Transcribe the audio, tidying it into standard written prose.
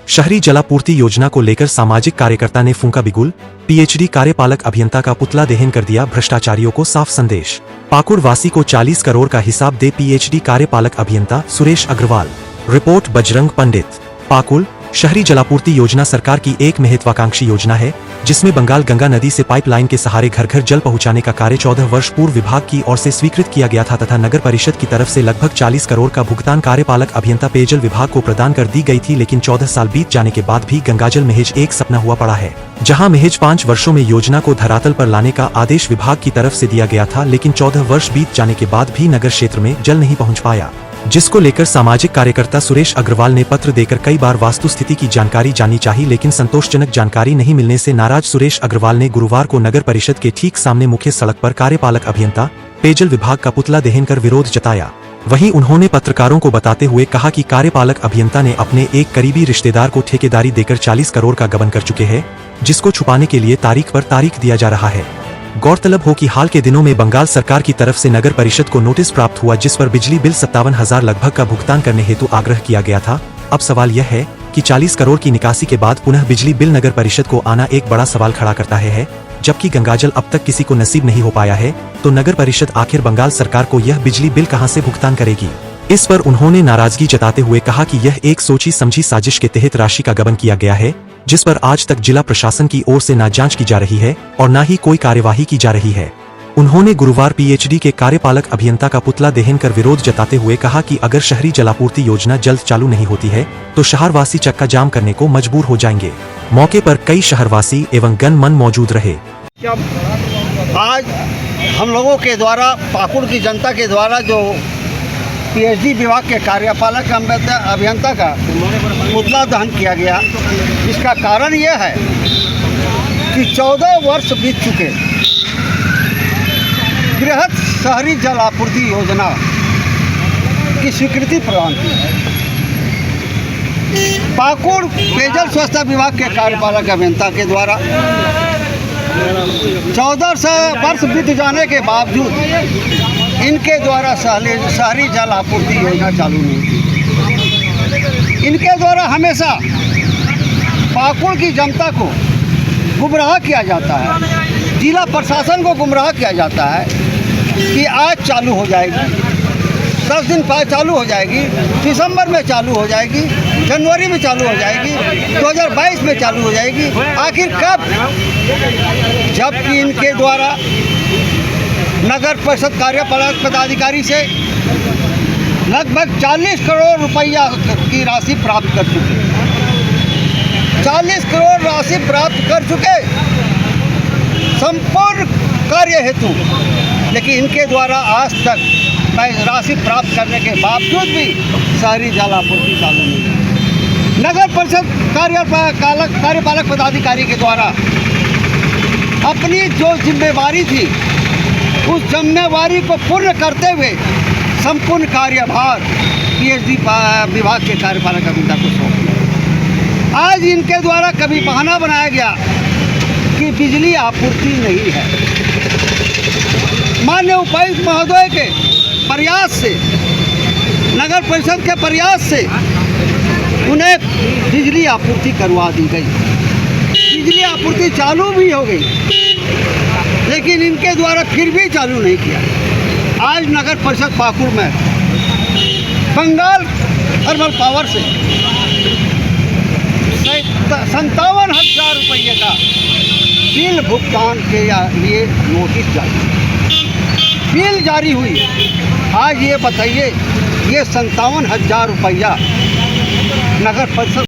शहरी जलापूर्ति योजना को लेकर सामाजिक कार्यकर्ता ने फूंका बिगुल। पीएचडी कार्यपालक अभियंता का पुतला दहन कर दिया भ्रष्टाचारियों को साफ संदेश। पाकुड़ वासी को 40 करोड़ का हिसाब दे पीएचडी कार्यपालक अभियंता सुरेश अग्रवाल। रिपोर्ट बजरंग पंडित। पाकुड़ शहरी जलापूर्ति योजना सरकार की एक महत्वाकांक्षी योजना है, जिसमें बंगाल गंगा नदी से पाइपलाइन के सहारे घर घर जल पहुंचाने का कार्य 14 वर्ष पूर्व विभाग की ओर से स्वीकृत किया गया था तथा नगर परिषद की तरफ से लगभग 40 करोड़ का भुगतान कार्यपालक अभियंता पेयजल विभाग को प्रदान कर दी गई थी। लेकिन 14 साल बीत जाने के बाद भी गंगाजल महज एक सपना हुआ पड़ा है। जहां महज 5 वर्षों में योजना को धरातल पर लाने का आदेश विभाग की तरफ से दिया गया था, लेकिन 14 वर्ष बीत जाने के बाद भी नगर क्षेत्र में जल नहीं पहुँच पाया, जिसको लेकर सामाजिक कार्यकर्ता सुरेश अग्रवाल ने पत्र देकर कई बार वास्तु स्थिति की जानकारी जानी चाहिए, लेकिन संतोषजनक जानकारी नहीं मिलने से नाराज सुरेश अग्रवाल ने गुरुवार को नगर परिषद के ठीक सामने मुख्य सड़क पर कार्यपालक अभियंता पेयजल विभाग का पुतला दहन कर विरोध जताया। वहीं उन्होंने पत्रकारों को बताते हुए कहा कि कार्यपालक अभियंता ने अपने एक करीबी रिश्तेदार को ठेकेदारी देकर 40 करोड़ का गबन कर चुके हैं, जिसको छुपाने के लिए तारीख पर तारीख दिया जा रहा है। गौरतलब हो कि हाल के दिनों में बंगाल सरकार की तरफ से नगर परिषद को नोटिस प्राप्त हुआ, जिस पर बिजली बिल 57,000 लगभग का भुगतान करने हेतु आग्रह किया गया था। अब सवाल यह है कि 40 करोड़ की निकासी के बाद पुनः बिजली बिल नगर परिषद को आना एक बड़ा सवाल खड़ा करता है। जबकि गंगाजल अब तक किसी को नसीब नहीं हो पाया है, तो नगर परिषद आखिर बंगाल सरकार को यह बिजली बिल कहां से भुगतान करेगी। इस पर उन्होंने नाराजगी जताते हुए कहा कि यह एक सोची समझी साजिश के तहत राशि का गबन किया गया है, जिस पर आज तक जिला प्रशासन की ओर से न जांच की जा रही है और न ही कोई कार्यवाही की जा रही है। उन्होंने गुरुवार पीएचडी के कार्यपालक अभियंता का पुतला दहन कर विरोध जताते हुए कहा कि अगर शहरी जलापूर्ति योजना जल्द चालू नहीं होती है तो शहरवासी चक्का जाम करने को मजबूर हो जाएंगे। मौके पर कई शहरवासी एवं गणमान्य मौजूद रहे। आज हम लोगों के द्वारा पाकुड़ की जनता के द्वारा जो पीएचडी विभाग के कार्यपालक अभियंता का पुतला दहन किया गया, इसका कारण यह है कि 14 वर्ष बीत चुके बृहद शहरी जल आपूर्ति योजना की स्वीकृति प्रदान की है। पाकुड़ पेयजल स्वच्छता विभाग के कार्यपालक अभियंता के द्वारा 14 वर्ष बीत जाने के बावजूद इनके द्वारा शहरी जल आपूर्ति योजना चालू नहीं की। इनके द्वारा हमेशा पाकुड़ की जनता को गुमराह किया जाता है, जिला प्रशासन को गुमराह किया जाता है कि आज चालू हो जाएगी, 10 दिन बाद चालू हो जाएगी, दिसंबर में चालू हो जाएगी, जनवरी में चालू हो जाएगी, 2022 में चालू हो जाएगी। आखिर कब? जबकि इनके द्वारा नगर परिषद कार्यपालक पदाधिकारी से लगभग 40 करोड़ रुपया की राशि प्राप्त कर चुके, 40 करोड़ राशि प्राप्त कर चुके संपूर्ण कार्य हेतु, लेकिन इनके द्वारा आज तक राशि प्राप्त करने के बावजूद भी शहरी जल आपूर्ति चालू नहीं। नगर परिषद कार्यपालक पदाधिकारी के द्वारा अपनी जो जिम्मेवारी थी, उस जिम्मेवारी को पूर्ण करते हुए संपूर्ण कार्यभार पीएचडी विभाग के कार्यपालक अभियंता को सौंप दिया। आज इनके द्वारा कभी बहाना बनाया गया कि बिजली आपूर्ति नहीं है। माननीय उपायुक्त महोदय के प्रयास से, नगर परिषद के प्रयास से उन्हें बिजली आपूर्ति करवा दी गई। बिजली आपूर्ति चालू भी हो गई, लेकिन इनके द्वारा फिर भी चालू नहीं किया। आज नगर परिषद पाकुड़ में बंगाल थर्मल पावर से 57,000 रुपये का बिल भुगतान के लिए नोटिस जारी हुई। आज ये बताइए, ये 57,000 रुपया नगर परिषद